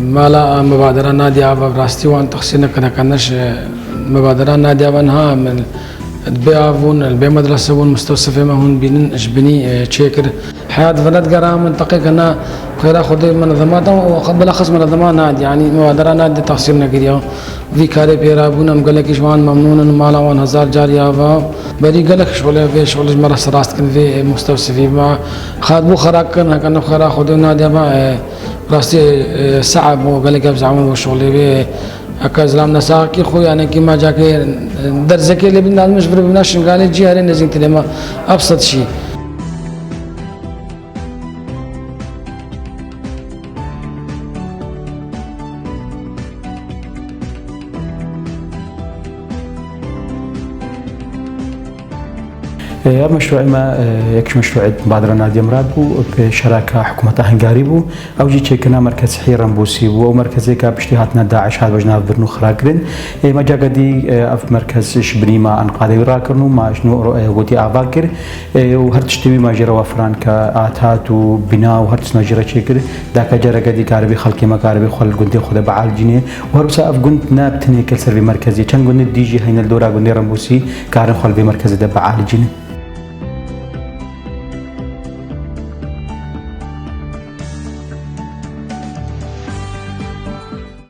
ما لا مبادرة نادية براستي وان تخصينا كنا كناش مبادرة نادية وانها من البيافون البي مدرسة والمستوصفة ما هون بني تشيكر حياة بلد قرا منطقة كنا خير خذ منظمات وبالاخص منظمات نادي يعني مبادرة نادي تخصينا كريا في كاري بيرابونا نقول لك شوان ممنون مالا وان هزار جاريا بري قال لك شغل مرة سراست كن في مستوصفين ما خاطبو خراك كنا خير خذ نادي ما راستي صعب وقال لك بزعمون وشغل به هكا زلام نساقي خويا يعني كيما جاكي درزكي اللي بدنا مش بدناش قال جي هذه نزلت لما ابسط شيء. مشروع ما يكش مشروع مبادرة نادي مرادبو بشراكة حكومة هنغاريبو أو جي تشيكنا مركز صحي رامبوسي ومركزي كابشتيهاتنا داعش هذا وجنا برنو خراكرن ما جا قدي في مركز شبريما أنقاذي راكرنو ما شنو قوتي أباكر وهرتشتوي ما جرى وفران كآتات وبناء وهرتش نجرى تشيكر ذاك جرى قدي كاربي خلقي ما كاربي خل قنتي خذ بعال جنيه وهرسا أف قنت نابتني كسر في مركزي كان قنت دي جي هين الدورة قنتي رامبوسي كارن خل في مركز ده بعال جنيه.